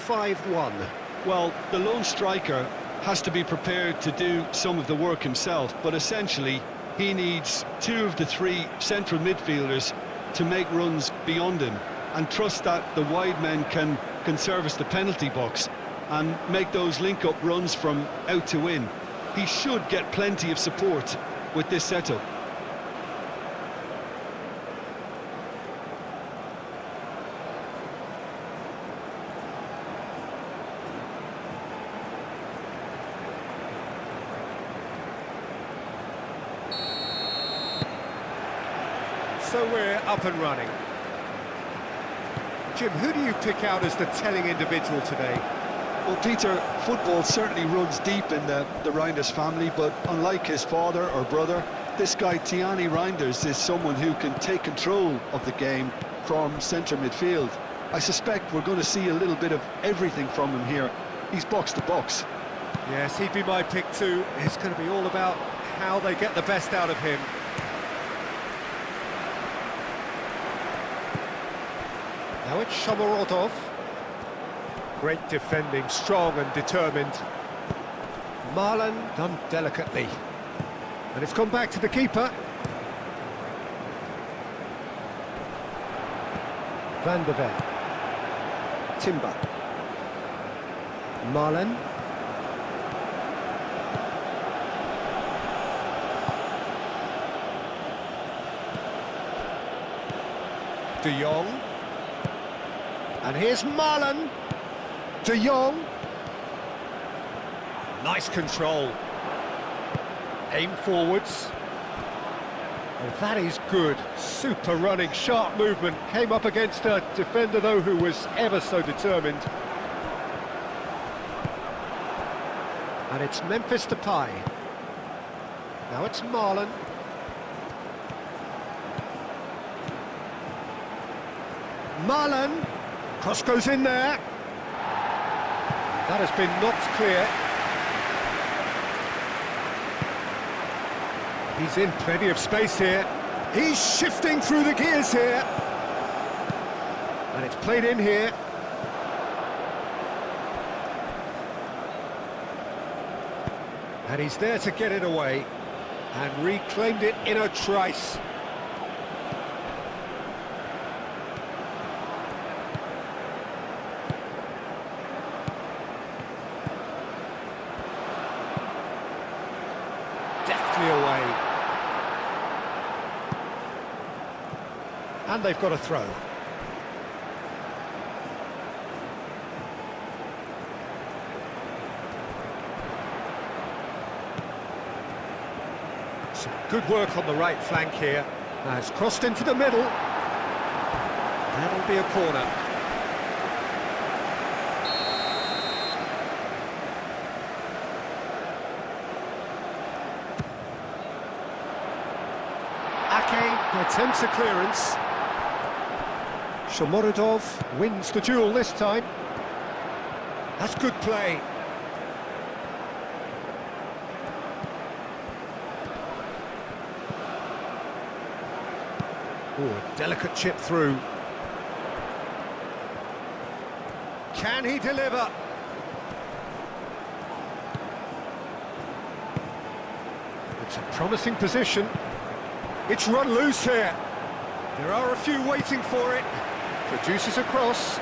5-1. Well, the lone striker has to be prepared to do some of the work himself, but essentially he needs two of the three central midfielders to make runs beyond him and trust that the wide men can service the penalty box and make those link-up runs from out to in. He should get plenty of support with this setup. So we're up and running. Jim, who do you pick out as the telling individual today? Well, Peter, football certainly runs deep in the Reinders family, but unlike his father or brother, this guy Tiani Reinders is someone who can take control of the game from centre midfield. I suspect we're going to see a little bit of everything from him here. He's box to box. Yes, he'd be my pick too. It's going to be all about how they get the best out of him. Now it's Shomorodov. Great defending, strong and determined. Marlon done delicately. And it's gone back to the keeper. Van der Ven. Timber. Marlon. De Jong. And here's Marlon. De Jong. Nice control. Aim forwards. And that is good. Super running, sharp movement. Came up against a defender, though, who was ever so determined. And it's Memphis Depay. Now it's Marlon. Marlon. Cross goes in there. That has been knocked clear. He's in plenty of space here. He's shifting through the gears here. And it's played in here. And he's there to get it away. And reclaimed it in a trice. Deftly away. And they've got a throw. Some good work on the right flank here. Now it's crossed into the middle. That'll be a corner. Ake attempts a clearance. Shomorodov wins the duel this time. That's good play. Oh, a delicate chip through. Can he deliver? It's a promising position. It's run loose here. There are a few waiting for it. Produces a cross.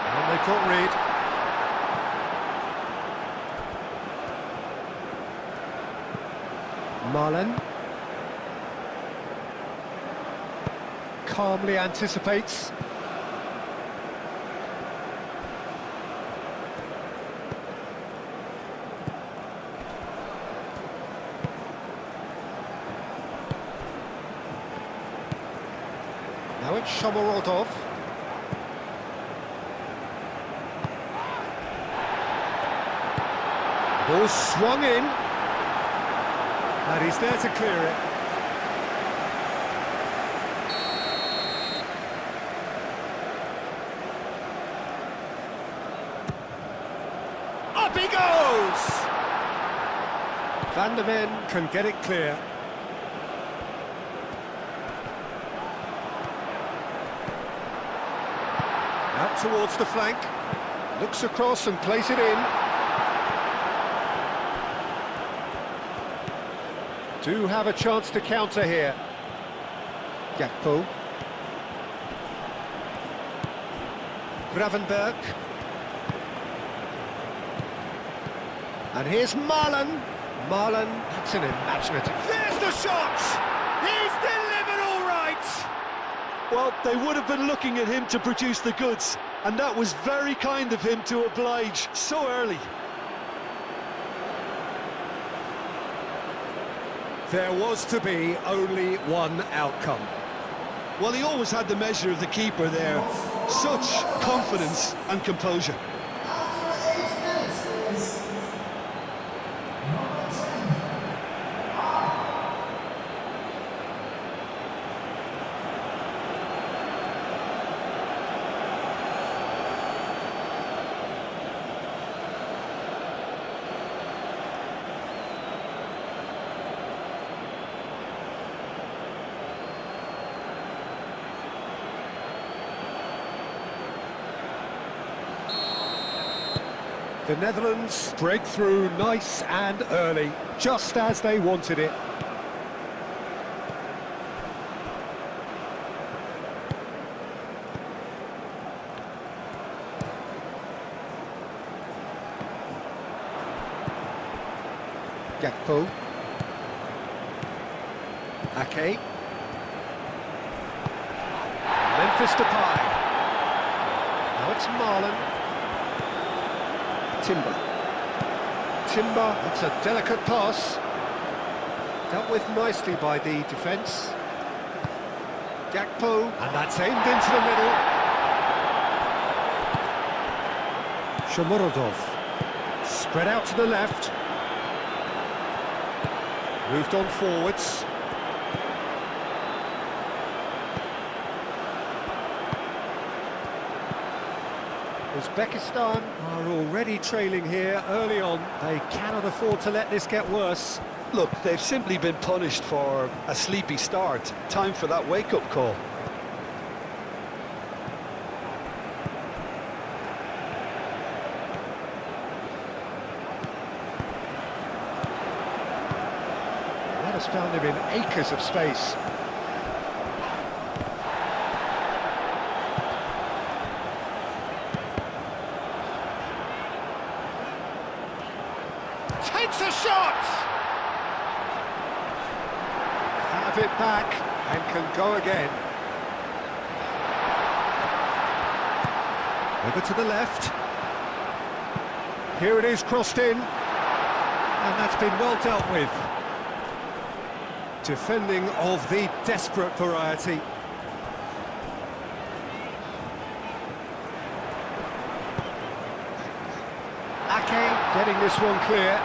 And they've got rid. Marlon. Calmly anticipates. Now it's Shomorodov. Ball swung in. And he's there to clear it. Up he goes! Van der Ven can get it clear. Out towards the flank. Looks across and plays it in. Do have a chance to counter here. Gakpo. Gravenberg. And here's Marlon. Marlon, that's an imaginative... There's the shot! He's delivered all right! Well, they would have been looking at him to produce the goods, and that was very kind of him to oblige so early. There was to be only one outcome. Well, he always had the measure of the keeper there. Such confidence and composure. The Netherlands break through nice and early, just as they wanted it. Gakpo. Ake. Memphis Depay. Now it's Marlon. Timber, that's a delicate pass. Dealt with nicely by the defence. Gakpo, and that's aimed into the middle. Shomurodov, spread out to the left. Moved on forwards. Uzbekistan are already trailing here early on. They cannot afford to let this get worse. Look, they've simply been punished for a sleepy start. Time for that wake-up call. That has found him in acres of space. Takes a shot! Have it back and can go again. Over to the left. Here it is, crossed in. And that's been well dealt with. Defending of the desperate variety. Ake getting this one clear.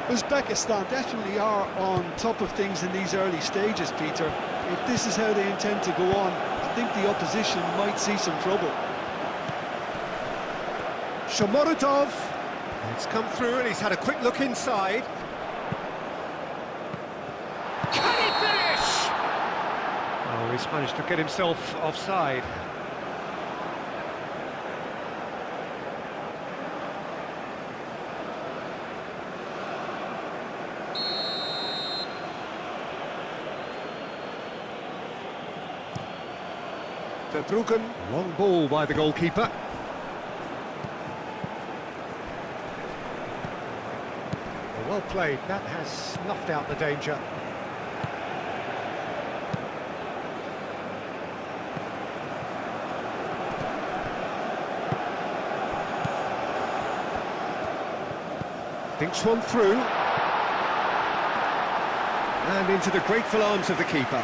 Uzbekistan definitely are on top of things in these early stages, Peter. If this is how they intend to go on, I think the opposition might see some trouble. Shomurodov. It's come through and he's had a quick look inside. Can he finish? Oh, he's managed to get himself offside. Verbruggen, long ball by the goalkeeper. Well played, that has snuffed out the danger. Thinks one through. And into the grateful arms of the keeper.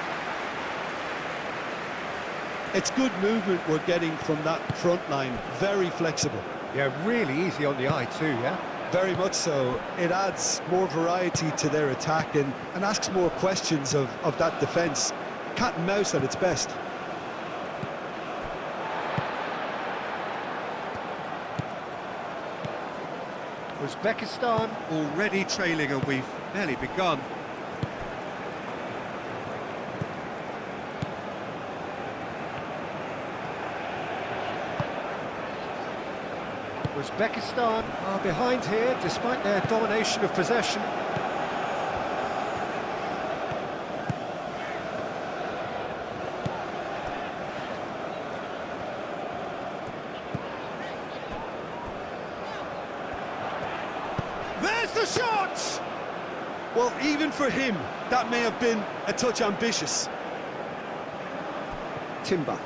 It's good movement we're getting from that front line, very flexible. Yeah, really easy on the eye too, yeah? Very much so. It adds more variety to their attack and asks more questions of that defence. Cat and mouse at its best. Uzbekistan already trailing and we've barely begun. Uzbekistan are behind here despite their domination of possession. There's the shot! Well, even for him, that may have been a touch ambitious. Timber.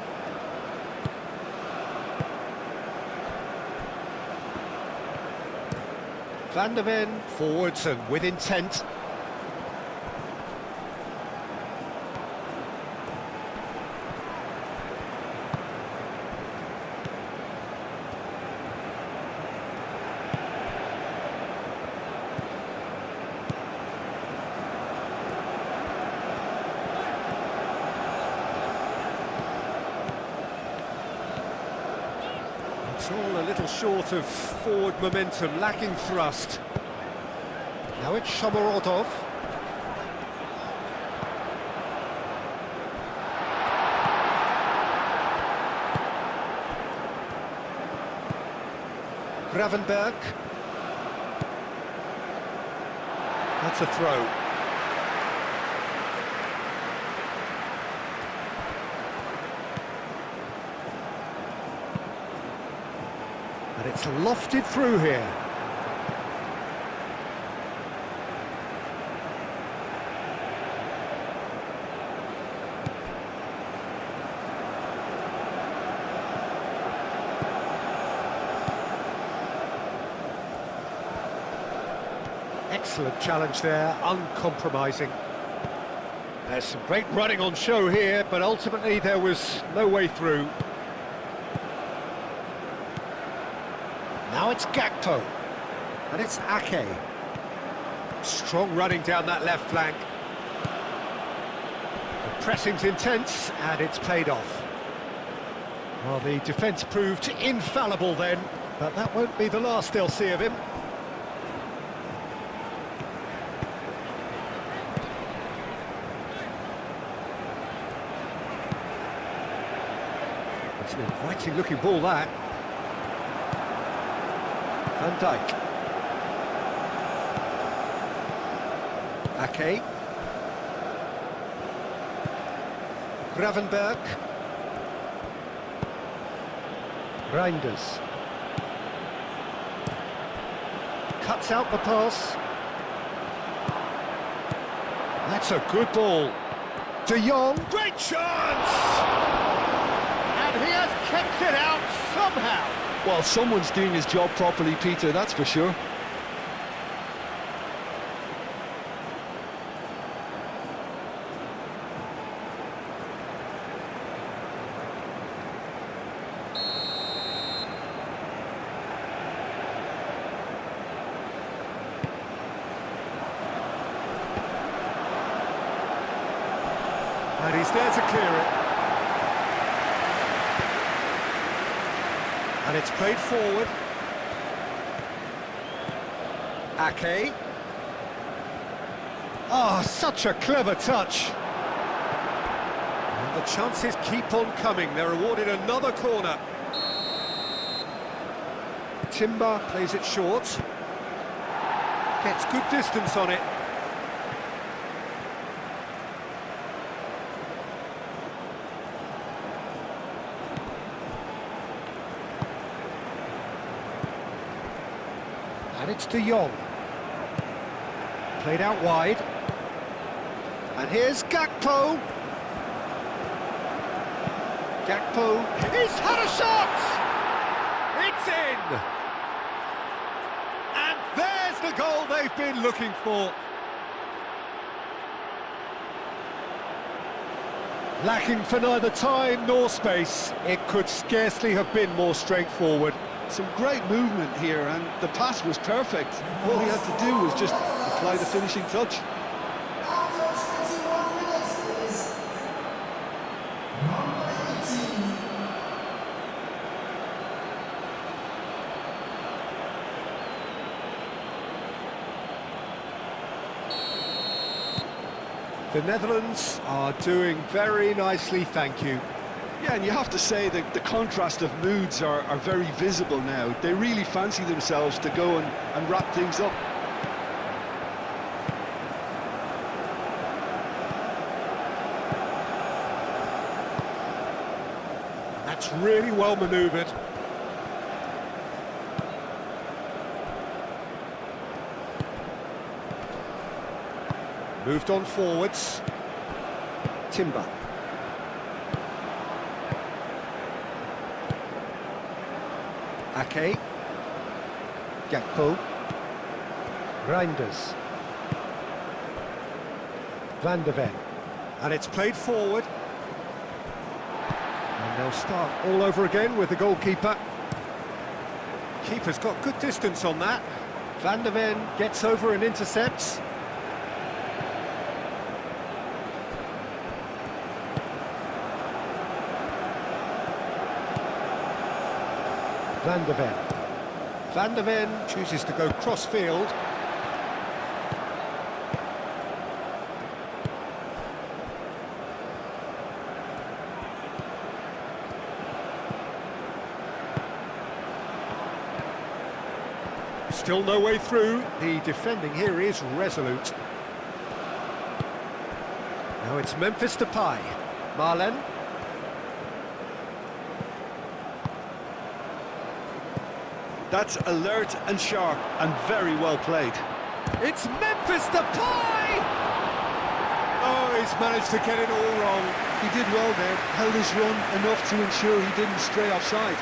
Van der Ven forwards and with intent. It's all a little short of forward momentum, lacking thrust. Now it's Shomorodov. Gravenberg. That's a throw. And it's lofted through here. Excellent challenge there, uncompromising. There's some great running on show here, but ultimately there was no way through. Now it's Gakpo, and it's Ake. Strong running down that left flank. The pressing's intense, and it's paid off. Well, the defence proved infallible then, but that won't be the last they'll see of him. It's an inviting looking ball, that. Van Dijk. Ake. Gravenberg. Reinders. Cuts out the pass. That's a good ball. De Jong. Great chance! And he has kept it out somehow. Well, someone's doing his job properly, Peter, that's for sure. And he's there to clear it. And it's played forward. Ake. Oh, such a clever touch. And the chances keep on coming. They're awarded another corner. Timber plays it short. Gets good distance on it. And it's De Jong. Played out wide. And here's Gakpo. Gakpo, he's had a shot! It's in! And there's the goal they've been looking for. Lacking for neither time nor space, it could scarcely have been more straightforward. Some great movement here, and the pass was perfect. All he had to do was just apply the finishing touch. The Netherlands are doing very nicely, thank you. Yeah, and you have to say that the contrast of moods are very visible now. They really fancy themselves to go and wrap things up. That's really well manoeuvred. Moved on forwards. Timber. Ake. Gakpo. Reinders. Van de Ven. And it's played forward. And they'll start all over again with the goalkeeper. Keeper's got good distance on that. Van de Ven gets over and intercepts. Van de Ven. Van de Ven chooses to go cross-field. Still no way through. The defending here is resolute. Now it's Memphis Depay. Marlen. That's alert and sharp and very well played. It's Memphis Depay! Oh, he's managed to get it all wrong. He did well there, held his run enough to ensure he didn't stray offside.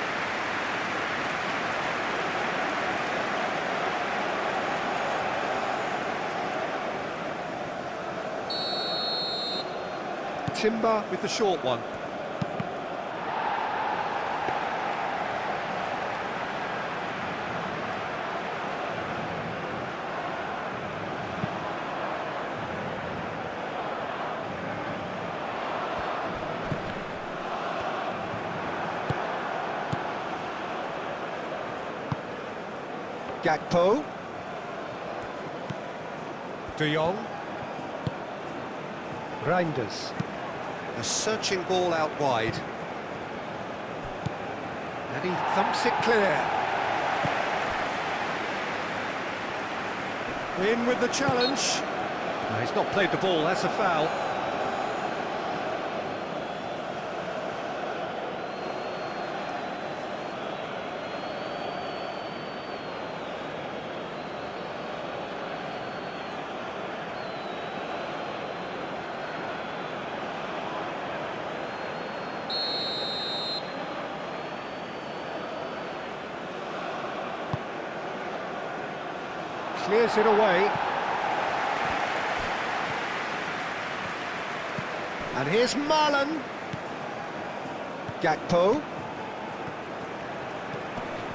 Timber with the short one. Gakpo. De Jong. Reinders. A searching ball out wide. And he thumps it clear. In with the challenge. No, he's not played the ball, that's a foul. Clears it away. And here's Marlen. Gakpo.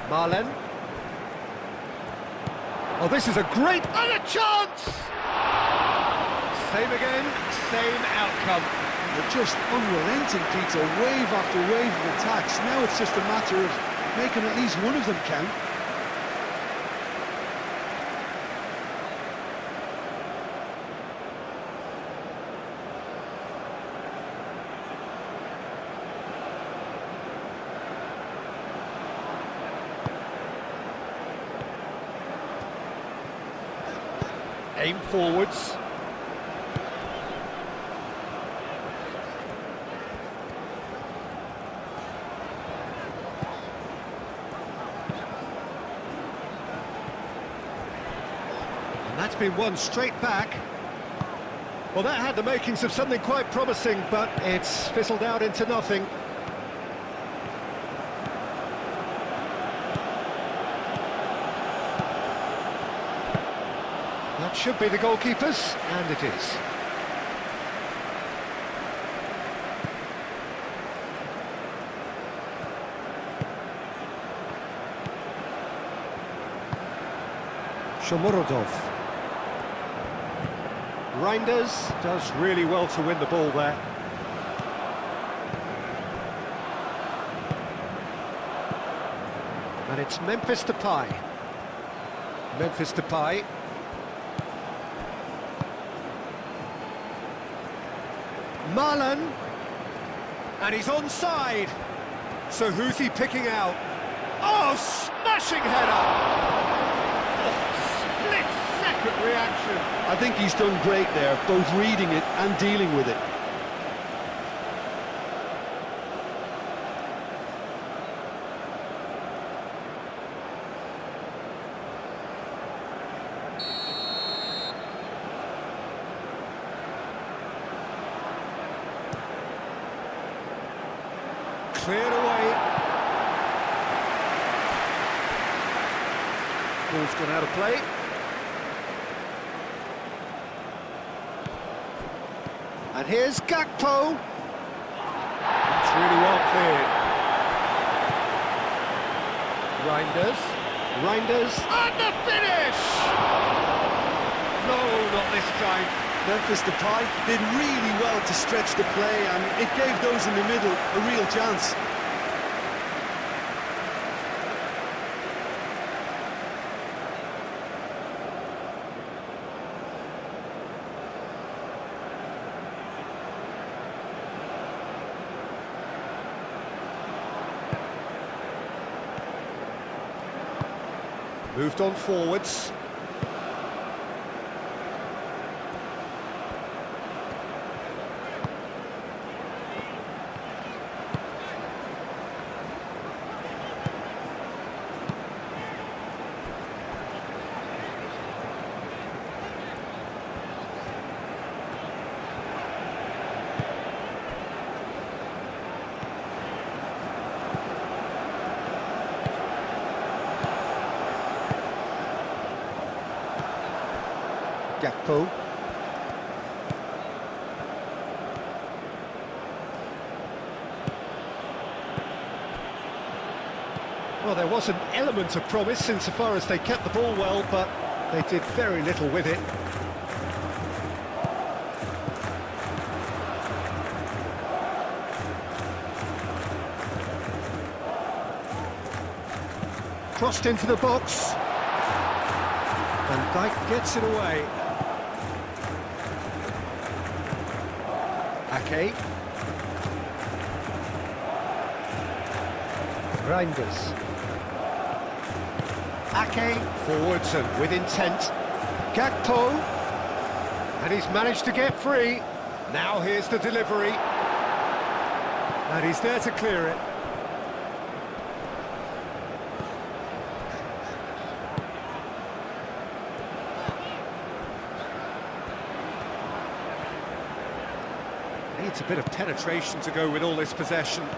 Marlen. Oh, this is a great... and a chance! Same again, same outcome. They're just unrelenting, Peter. Wave after wave of attacks. Now it's just a matter of making at least one of them count. Aim forwards. And that's been won straight back. Well, that had the makings of something quite promising, but it's fizzled out into nothing. That should be the goalkeeper's, and it is. Shomurodov. Reinders does really well to win the ball there. And it's Memphis Depay. Memphis Depay. Marlon. And he's onside. So who's he picking out? Oh, smashing header! Split-second reaction. I think he's done great there, both reading it and dealing with it. Cleared away. Ball's gone out of play. And here's Gakpo. It's really well cleared. Reinders. And the finish! No, not this time. Memphis Depay did really well to stretch the play, and it gave those in the middle a real chance. Moved on forwards. Gakpo. Well, there was an element of promise insofar as they kept the ball well, but they did very little with it. Crossed into the box. Van Dijk gets it away. Ake. Reinders. Ake forwards and with intent. Gakpo. And he's managed to get free. Now here's the delivery. And he's there to clear it. Needs a bit of penetration to go with all this possession. And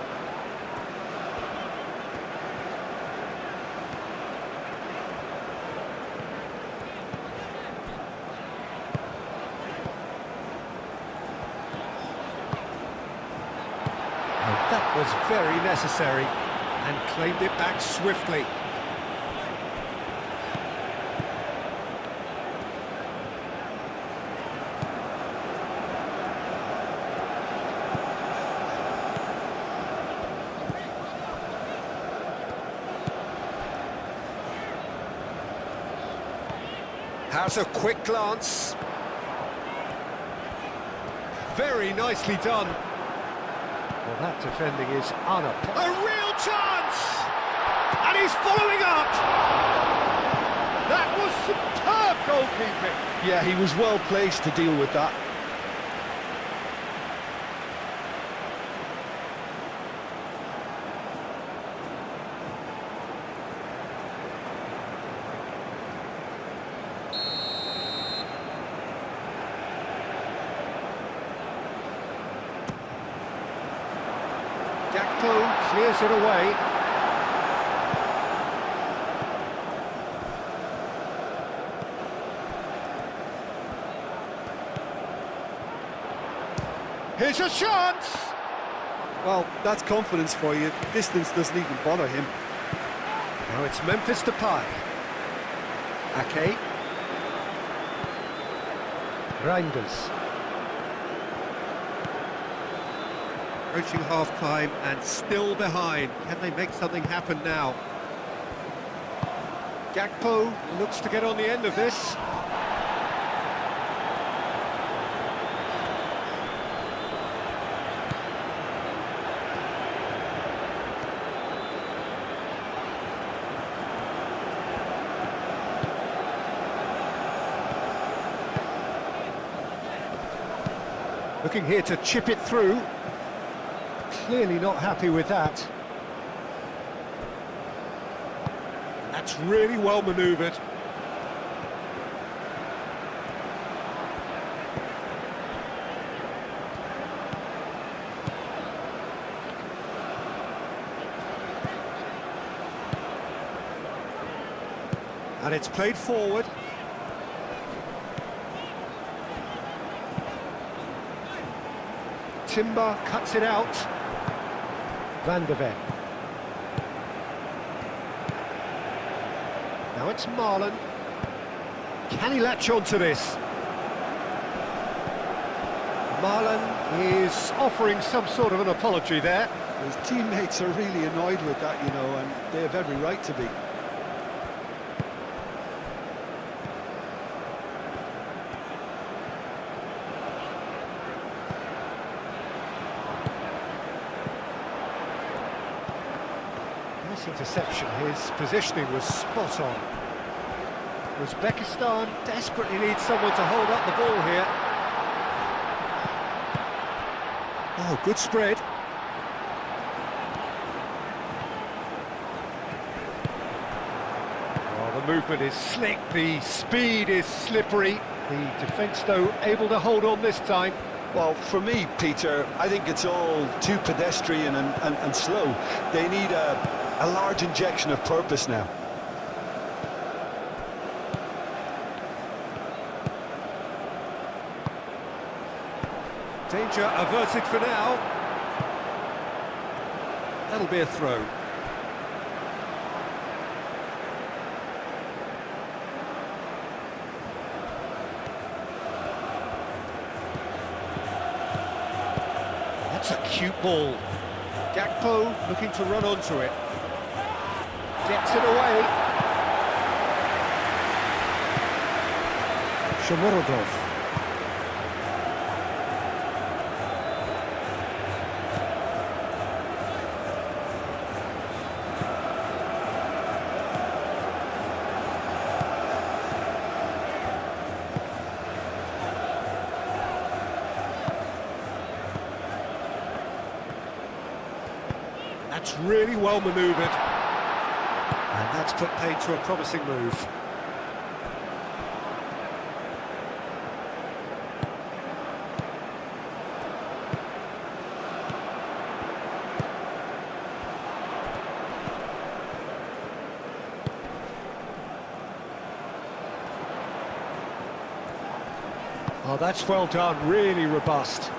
that was very necessary and claimed it back swiftly. Has a quick glance. Very nicely done. Well, that defending is a real chance! And he's following up! That was superb goalkeeping. Yeah, he was well placed to deal with that. Gakpo clears it away. Here's a chance! Well, that's confidence for you. Distance doesn't even bother him. Now it's Memphis Depay. Ake. Reinders. Approaching half-time and still behind. Can they make something happen now? Gakpo looks to get on the end of this. Looking here to chip it through. Clearly not happy with that. That's really well manoeuvred. And it's played forward. Timber cuts it out. Van de Ven. Now it's Marlon. Can he latch on to this? Marlon is offering some sort of an apology there. His teammates are really annoyed with that, you know, and they have every right to be. Nice interception. His positioning was spot on. Uzbekistan desperately needs someone to hold up the ball here. Oh, good spread. Oh, the movement is slick, the speed is slippery. The defence, though, able to hold on this time. Well, for me, Peter, I think it's all too pedestrian and slow. They need a large injection of purpose now. Danger averted for now. That'll be a throw. That's a cute ball. Gakpo looking to run onto it. Gets it away. Shomorodov. That's really well manoeuvred. And that's put paid to a promising move. Oh, that's well done, really robust.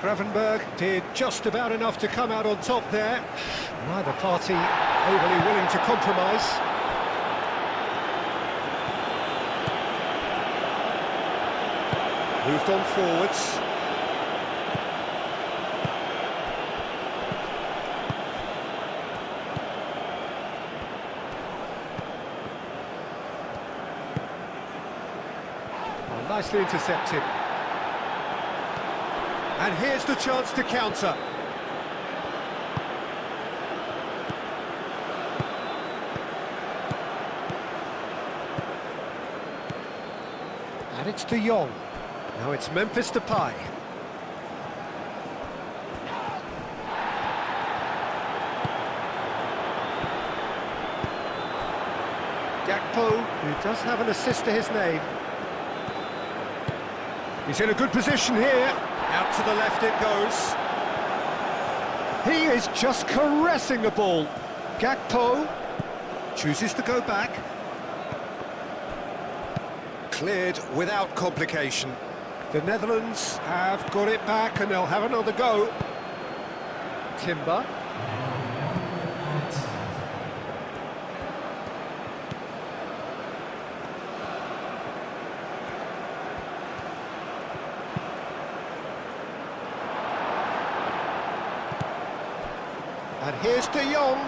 Gravenberg did just about enough to come out on top there. Neither party overly willing to compromise. Moved on forwards. Oh, nicely intercepted. And here's the chance to counter. And it's De Jong. Now it's Memphis Depay. Gakpo, who does have an assist to his name. He's in a good position here. Out to the left it goes. He is just caressing the ball. Gakpo chooses to go back. Cleared without complication. The Netherlands have got it back and they'll have another go. Timber. And here's De Jong.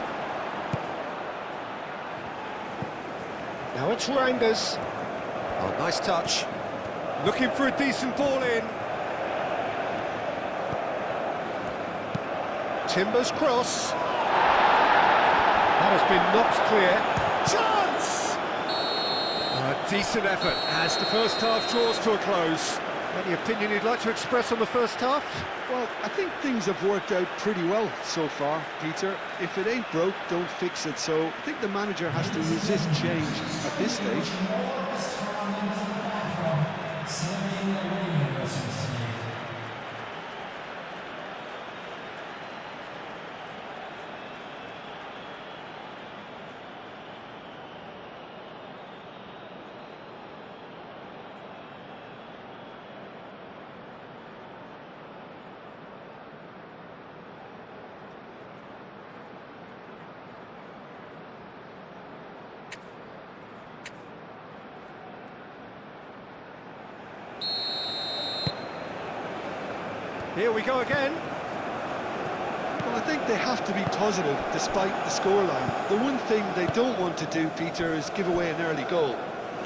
Now it's Reinders. Oh, nice touch. Looking for a decent ball in. Timber's cross. That has been knocked clear. Chance! A decent effort as the first half draws to a close. Any opinion you'd like to express on the first half? Well, I think things have worked out pretty well so far, Peter. If it ain't broke, don't fix it. So I think the manager has to resist change at this stage. Here we go again. Well, I think they have to be positive despite the scoreline. The one thing they don't want to do, Peter, is give away an early goal.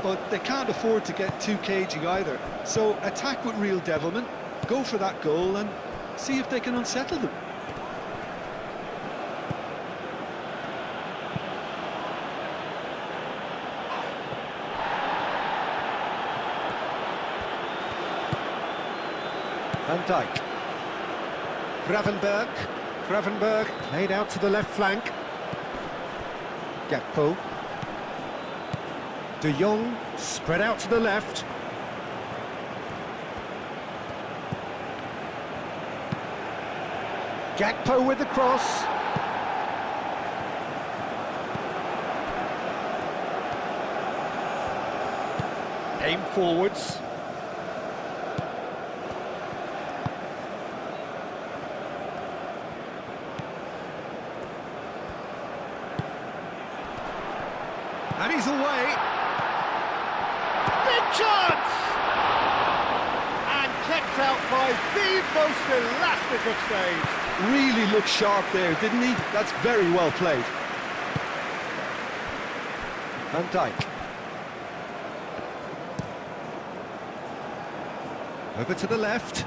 But they can't afford to get too cagey either. So attack with real devilment, go for that goal and see if they can unsettle them. Van Dijk. Gravenberg played out to the left flank. Gakpo. De Jong spread out to the left. Gakpo with the cross. Aim forwards. And he's away. Big chance! And kept out by the most elastic of saves. Really looked sharp there, didn't he? That's very well played. Van Dijk. Over to the left.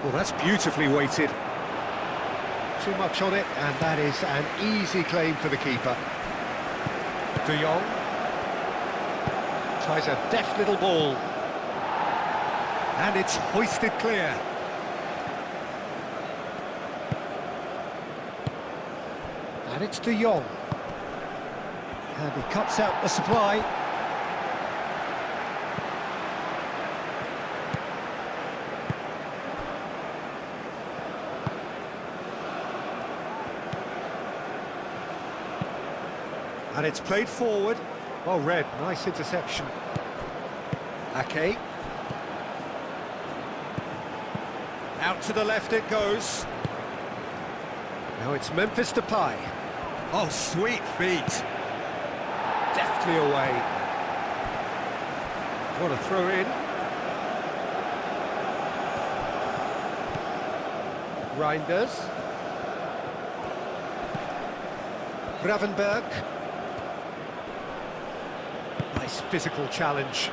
Well, that's beautifully weighted. Too much on it, and that is an easy claim for the keeper. De Jong tries a deft little ball, and it's hoisted clear. And it's De Jong, and he cuts out the supply. And it's played forward. Well read, nice interception. Ake. Out to the left it goes. Now it's Memphis Depay. Oh, sweet feet. Deftly away. What a throw in. Reinders. Gravenberg. Nice physical challenge.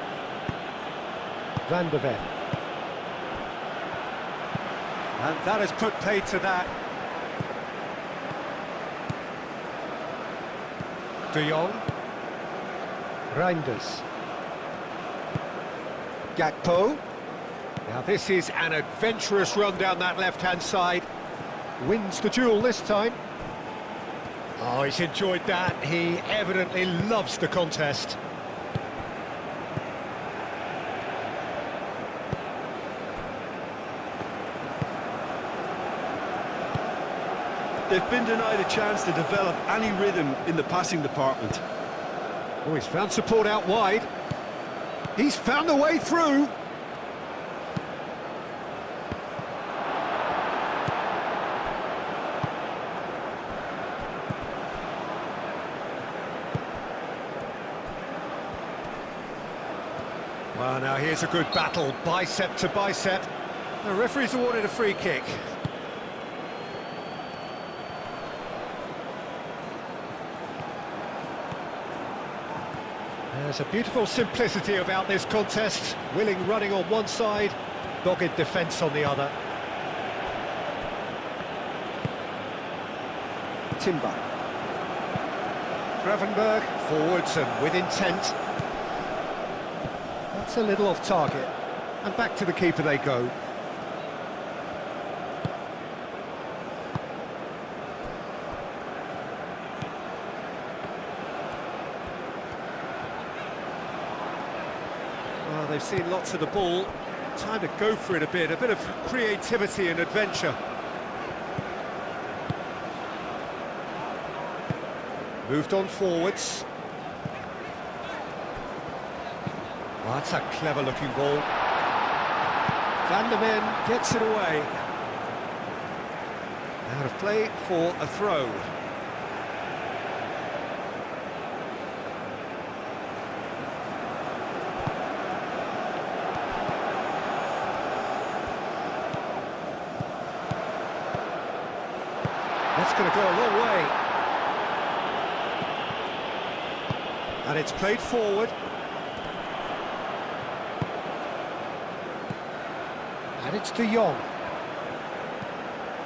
Van de Ven. And that has put paid to that. De Jong. Reinders. Gakpo. Now this is an adventurous run down that left-hand side. Wins the duel this time. Oh, he's enjoyed that. He evidently loves the contest. They've been denied a chance to develop any rhythm in the passing department. Oh, he's found support out wide. He's found a way through. Well, now here's a good battle, bicep to bicep. The referee's awarded a free kick. There's a beautiful simplicity about this contest. Willing running on one side, dogged defence on the other. Timber. Gravenberg, forwards and with intent. That's a little off target. And back to the keeper they go. Well, they've seen lots of the ball. Time to go for it a bit of creativity and adventure. Moved on forwards. Oh, that's a clever-looking ball. Van der Ven gets it away. Out of play for a throw. That's going to go a long way. And it's played forward. And it's De Jong.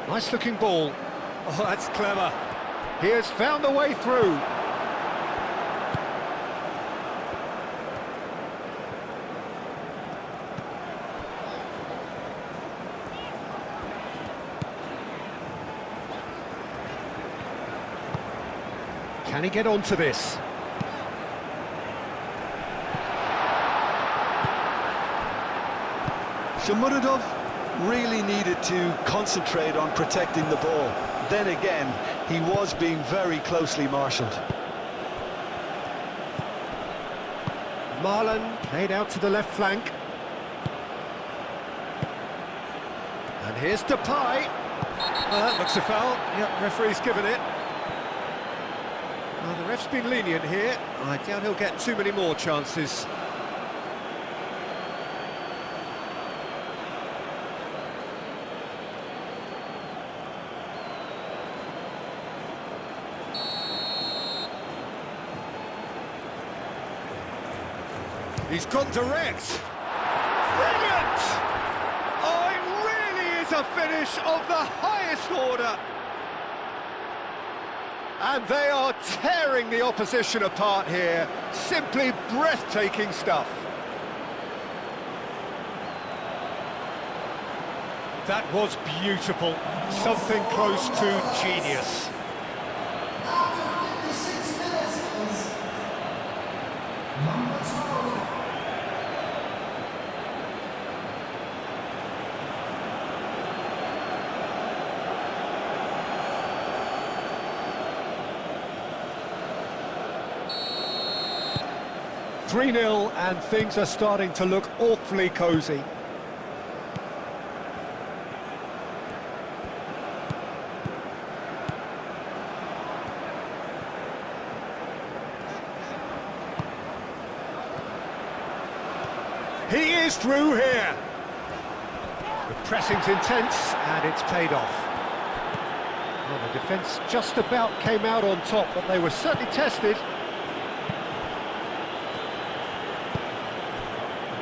Nice looking ball. Oh, that's clever. He has found a way through. Can he get onto this? Shomurodov really needed to concentrate on protecting the ball. Then again, he was being very closely marshalled. Marlon played out to the left flank. And here's Depay. That looks a foul. Yep, referee's given it. Well, the ref's been lenient here. I doubt he'll get too many more chances. He's gone direct. Brilliant! Oh, it really is a finish of the highest order. And they are tearing the opposition apart here. Simply breathtaking stuff. That was beautiful. Something close to genius. After 56 minutes, number 12. 3-0 and things are starting to look awfully cosy. He is through here. The pressing's intense and it's paid off. Well, the defence just about came out on top, but they were certainly tested.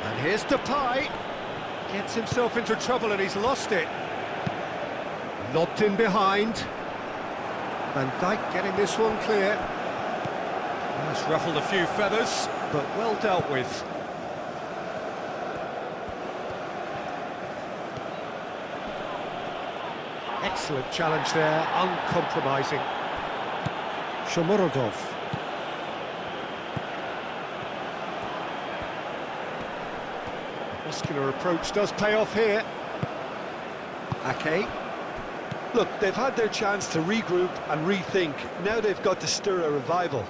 And here's Depay. Gets himself into trouble and he's lost it. Lobbed in behind. Van Dijk getting this one clear. Well, it's ruffled a few feathers, but well dealt with. Excellent challenge there, uncompromising. Shomurodov. Muscular approach does pay off here. Ake. Look, they've had their chance to regroup and rethink. Now they've got to stir a revival.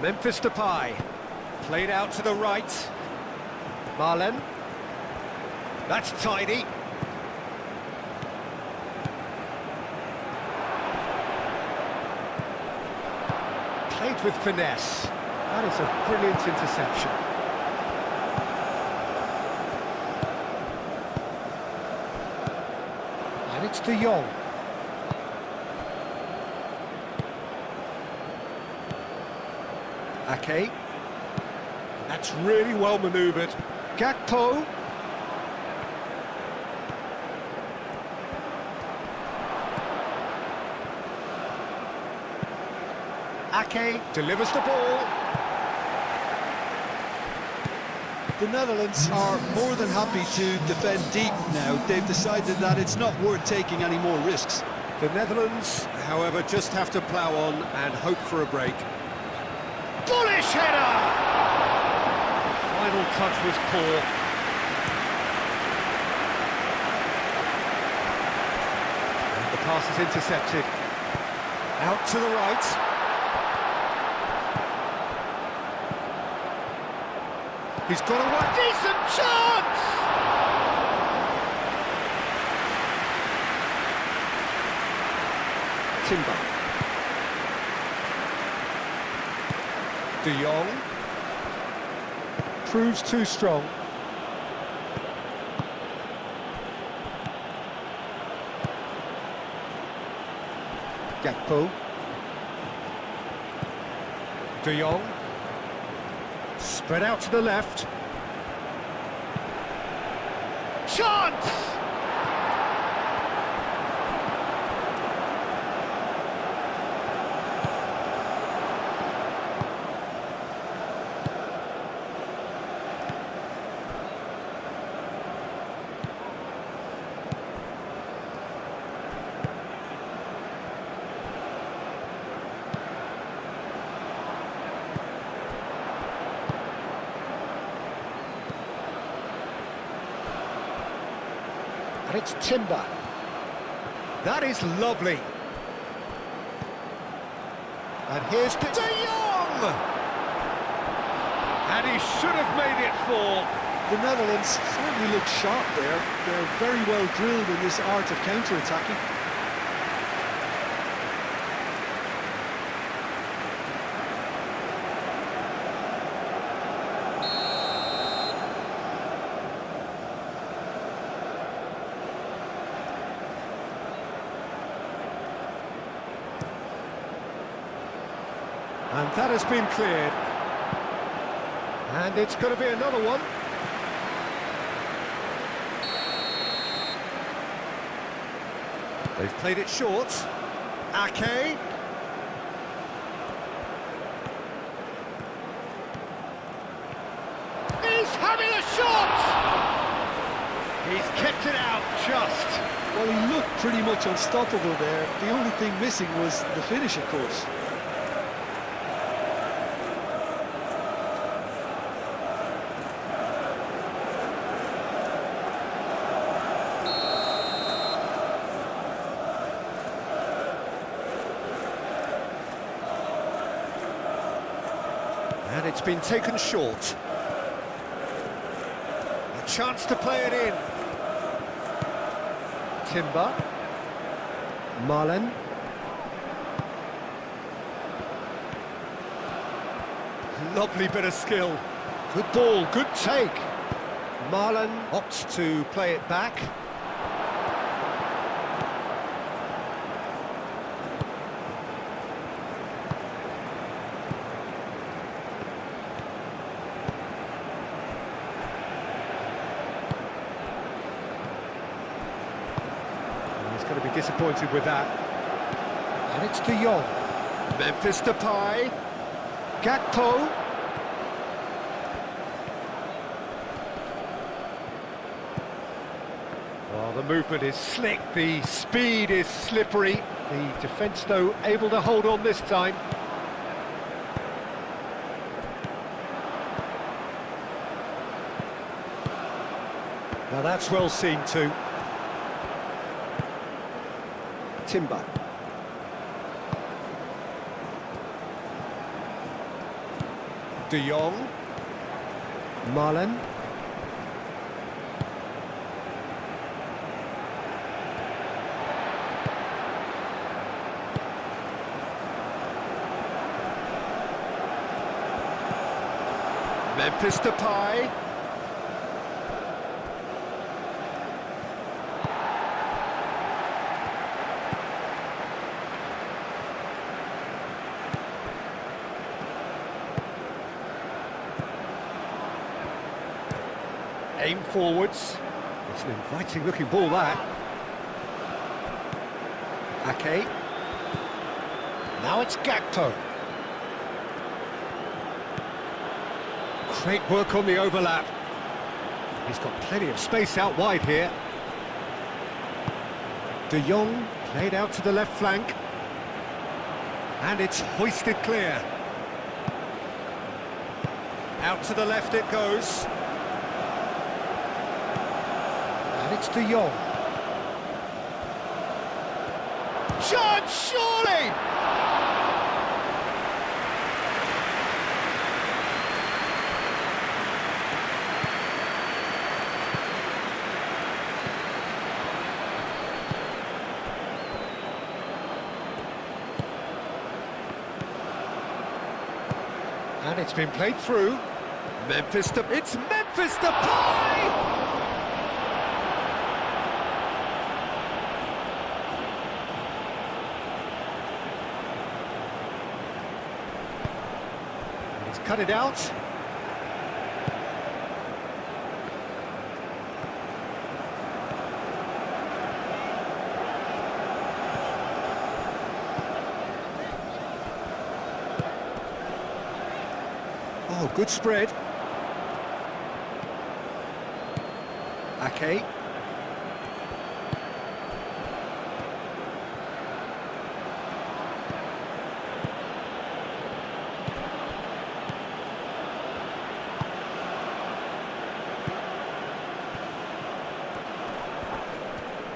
Memphis Depay. Played out to the right. Marlen. That's tidy. Played with finesse. That is a brilliant interception. And it's De Jong. Ake. That's really well manoeuvred. Gakpo. Ake delivers the ball. The Netherlands are more than happy to defend deep now. They've decided that it's not worth taking any more risks. The Netherlands, however, just have to plough on and hope for a break. Bullish header! The final touch was poor. And the pass is intercepted. Out to the right. He's got a one. Decent chance! Timber. De Jong. Proves too strong. Gakpo. De Jong. Spread out to the left. Chance! And it's Timber. That is lovely. And here's De Jong! And he should have made it four. The Netherlands certainly look sharp there. They're very well drilled in this art of counter-attacking. And that has been cleared. And it's going to be another one. They've played it short. Ake. He's having a shot! He's kept it out just. Well, he looked pretty much unstoppable there. The only thing missing was the finish, of course. And it's been taken short. A chance to play it in. Timber. Marlen. Lovely bit of skill. Good ball, good take. Marlen opts to play it back. Going to be disappointed with that. And it's De Jong. Memphis Depay. Gakpo. Well, the movement is slick, the speed is slippery. The defence, though, able to hold on this time. Now that's well seen too. Timber. De Jong. Marlen. Memphis Depay. Aim forwards. It's an inviting looking ball, that. Ake. Now it's Gakpo. Great work on the overlap. He's got plenty of space out wide here. De Jong played out to the left flank. And it's hoisted clear. Out to the left it goes. And it's De Jong. Shot, surely! And it's been played through. It's Memphis Depay! He's cut it out. Oh, good spread. Ake.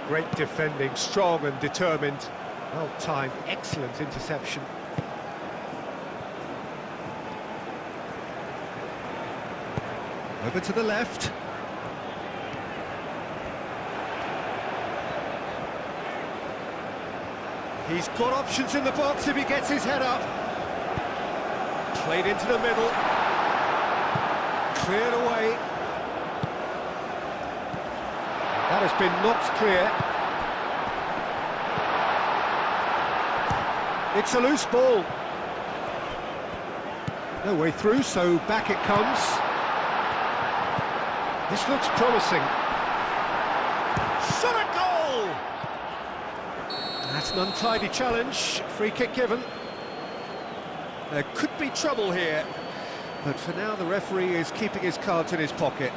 Great defending, strong and determined. Well timed, excellent interception. Over to the left. He's got options in the box if he gets his head up. Played into the middle. Cleared away. That has been knocked clear. It's a loose ball. No way through, so back it comes. This looks promising. Shot a goal! That's an untidy challenge. Free kick given. There could be trouble here, but for now the referee is keeping his cards in his pocket.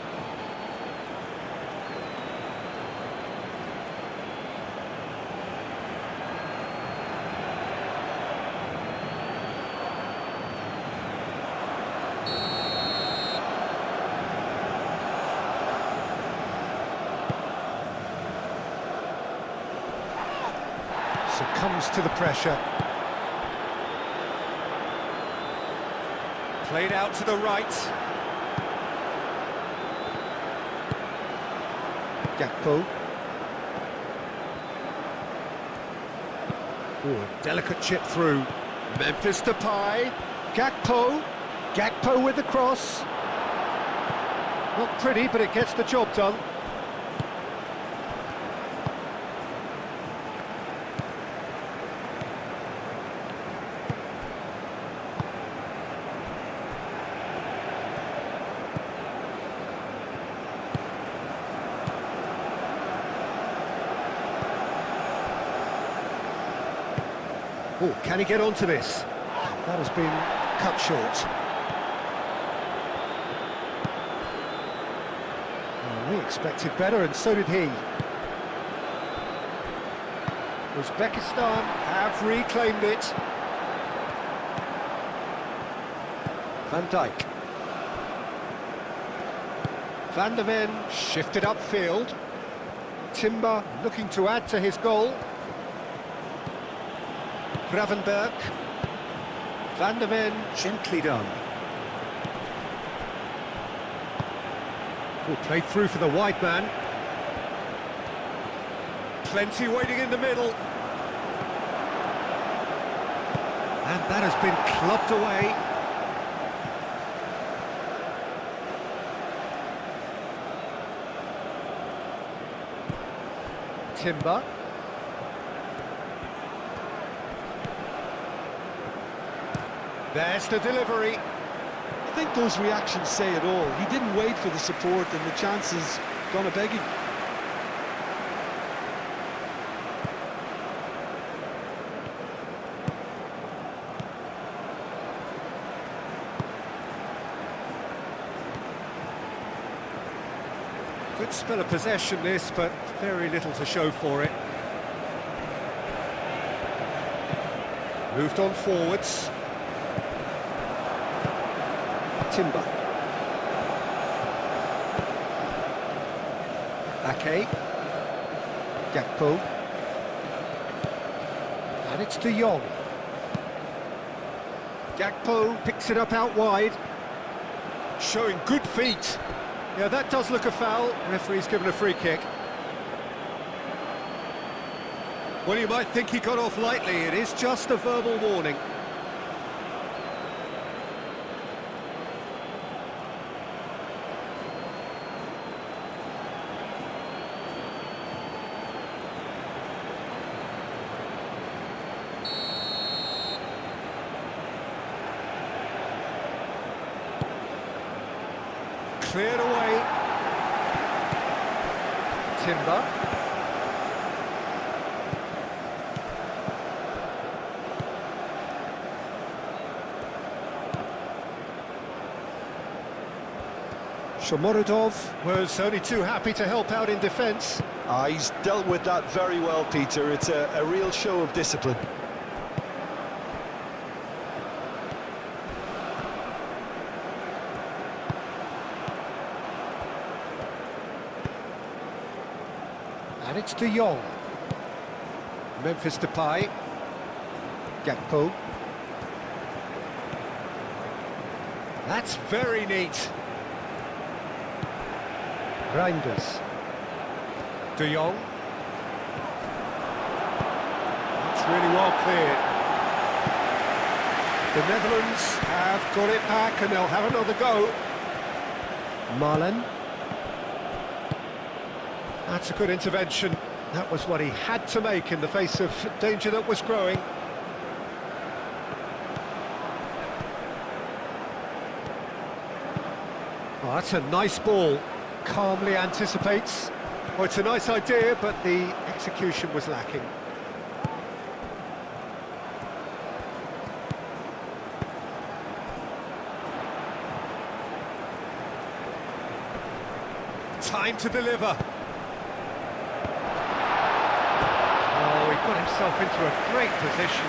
Succumbs to the pressure. Played out to the right. Gakpo. Oh, a delicate chip through. Memphis Depay. Gakpo. Gakpo with the cross. Not pretty, but it gets the job done. Oh, can he get onto this? That has been cut short. Oh, we expected better, and so did he. Uzbekistan have reclaimed it. Van Dijk. Van der Ven shifted upfield. Timber looking to add to his goal. Gravenberg. Van der Ven, gently done. Oh, played through for the wide man. Plenty waiting in the middle. And that has been clubbed away. Timber. There's the delivery. I think those reactions say it all. He didn't wait for the support, and the chance is gonna beg him. Good spell of possession this, but very little to show for it. Moved on forwards. Timber. Ake. Gakpo. And it's De Jong. Gakpo picks it up out wide. Showing good feet. Yeah, that does look a foul. Referee's given a free kick. Well, you might think he got off lightly. It is just a verbal warning. Cleared away. Timber. Shomorodov was only too happy to help out in defence. He's dealt with that very well, Peter. It's a real show of discipline. And it's De Jong. Memphis Depay. Gakpo. That's very neat. Reinders. De Jong. That's really well cleared. The Netherlands have got it back and they'll have another go. Marlen. That's a good intervention. That was what he had to make in the face of danger that was growing. Oh, that's a nice ball. Calmly anticipates. Well, it's a nice idea, but the execution was lacking. Time to deliver. Oh, he got himself into a great position.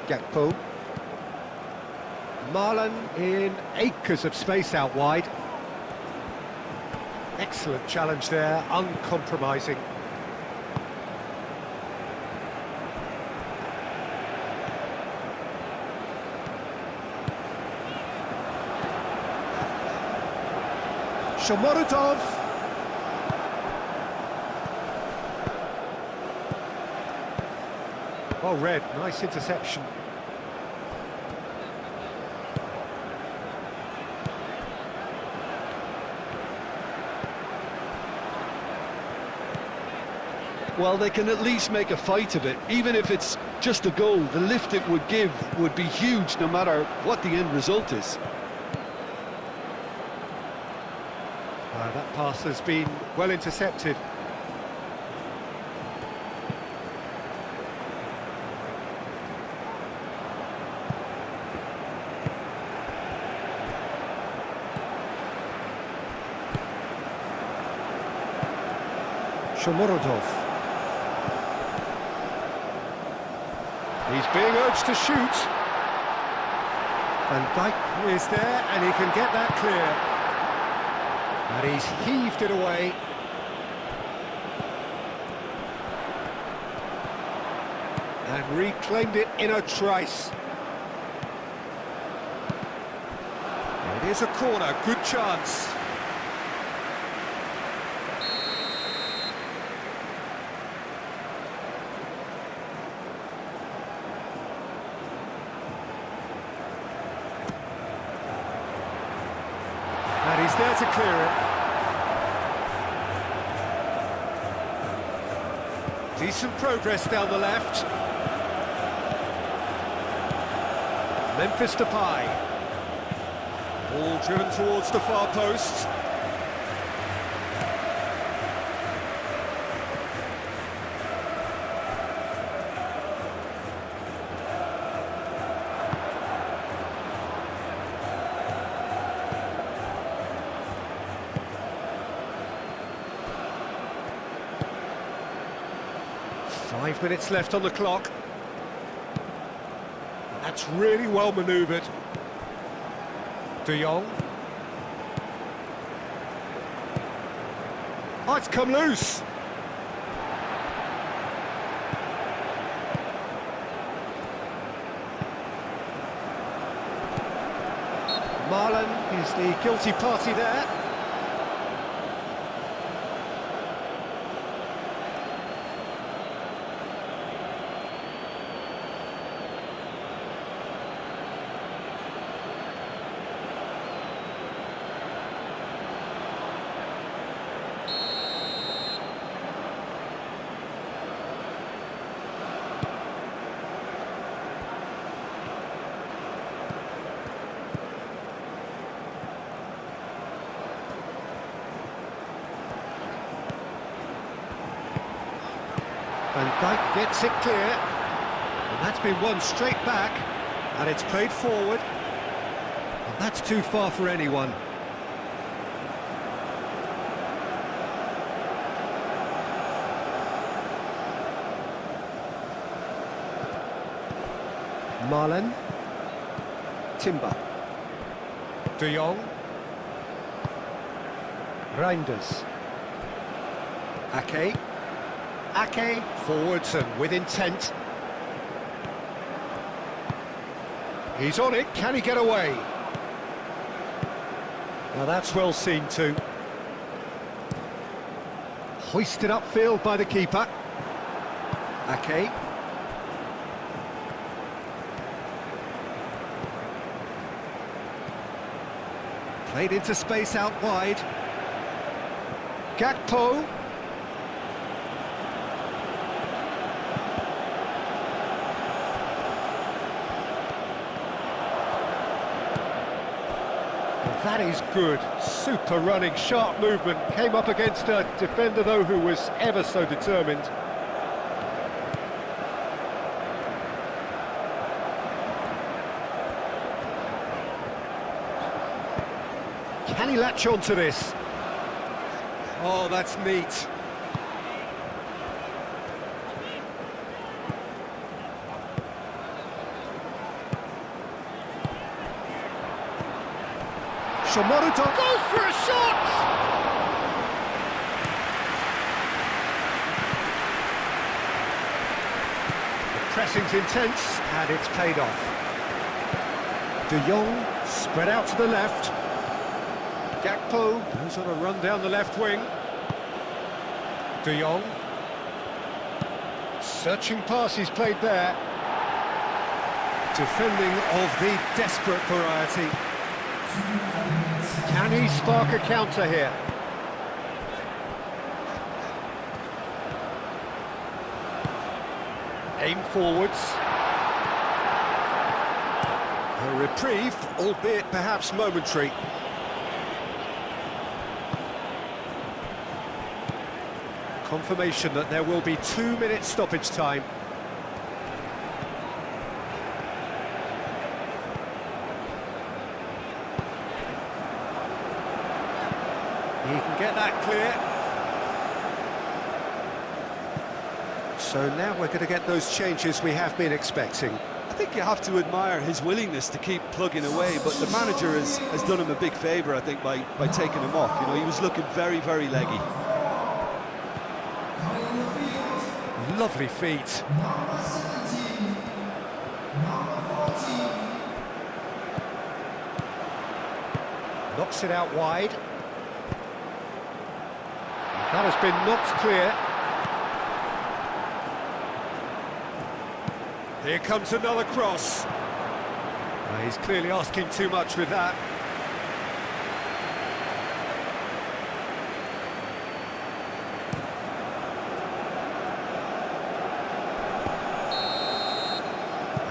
Gakpo. Marlen in acres of space out wide. Excellent challenge there, uncompromising. Shomorodov. Well read, nice interception. Well, they can at least make a fight of it. Even if it's just a goal, the lift it would give would be huge no matter what the end result is. That pass has been well intercepted. Shomorodov. He's being urged to shoot. Van Dijk is there and he can get that clear. And he's heaved it away. And reclaimed it in a trice. It is a corner, good chance. That is He's there to clear it. Decent progress down the left. Memphis Depay. Ball driven towards the far post. Five minutes left on the clock. And that's really well manoeuvred. De Jong. Oh, it's come loose. Marlon is the guilty party there. And Dyke gets it clear, and that's been won straight back, and it's played forward, and that's too far for anyone. Marlen, Timber, De Jong, Reinders, Ake. Ake, forwards and with intent. He's on it, can he get away? Now that's well seen too. Hoisted upfield by the keeper. Ake. Played into space out wide. Gakpo. That is good, super running, sharp movement, came up against a defender though who was ever so determined. Can he latch on to this? Oh, that's neat. Shomoruto goes for a shot! The pressing's intense and it's paid off. De Jong spread out to the left. Gakpo goes on a run down the left wing. De Jong. Searching pass he's played there. Defending of the desperate variety. Can he spark a counter here? Aim forwards. A reprieve, albeit perhaps momentary. Confirmation that there will be 2 minutes stoppage time. He can get that clear. So now we're going to get those changes we have been expecting. I think you have to admire his willingness to keep plugging away, but the manager has done him a big favour, I think, by taking him off. You know, he was looking very, very leggy. Lovely feet. Knocks it out wide. That has been knocked clear. Here comes another cross. He's clearly asking too much with that.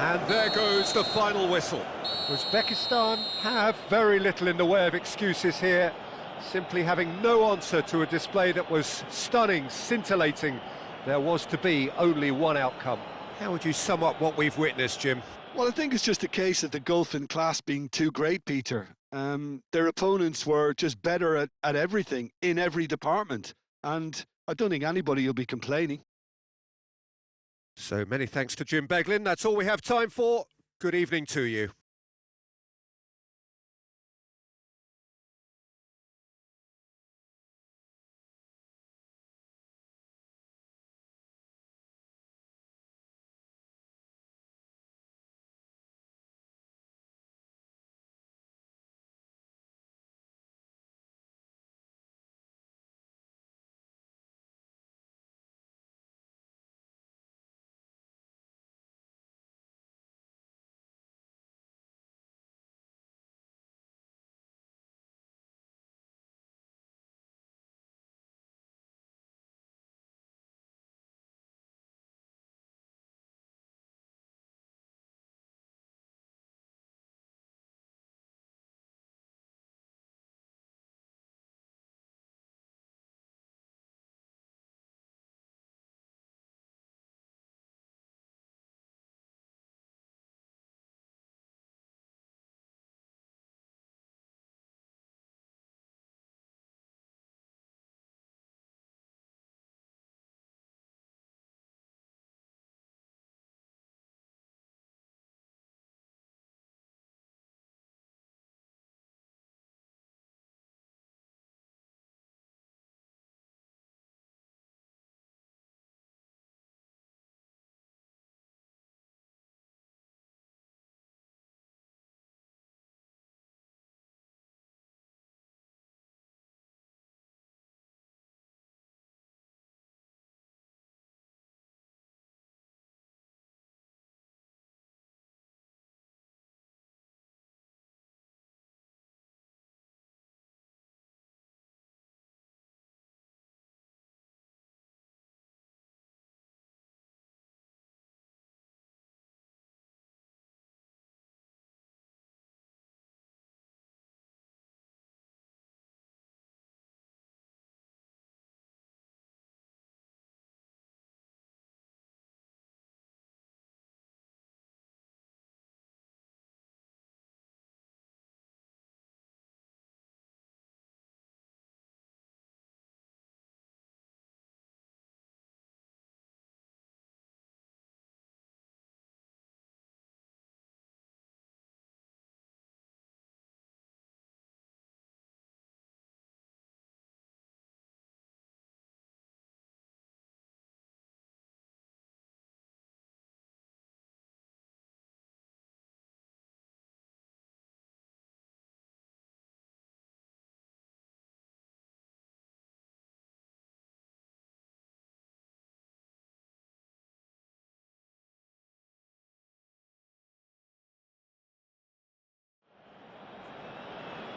And there goes the final whistle. Uzbekistan have very little in the way of excuses here, simply having no answer to a display that was stunning, scintillating. There was to be only one outcome. How would you sum up what we've witnessed, Jim? Well, I think it's just a case of the gulf in class being too great, Peter. Their opponents were just better at everything, in every department. And I don't think anybody will be complaining. So many thanks to Jim Beglin. That's all we have time for. Good evening to you.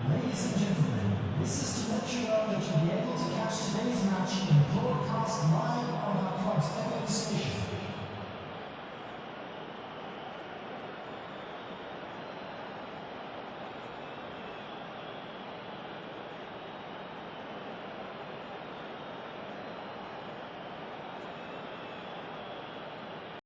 Ladies and gentlemen, this is to let you know that you'll be able to catch today's match in broadcast live on our club's FM station.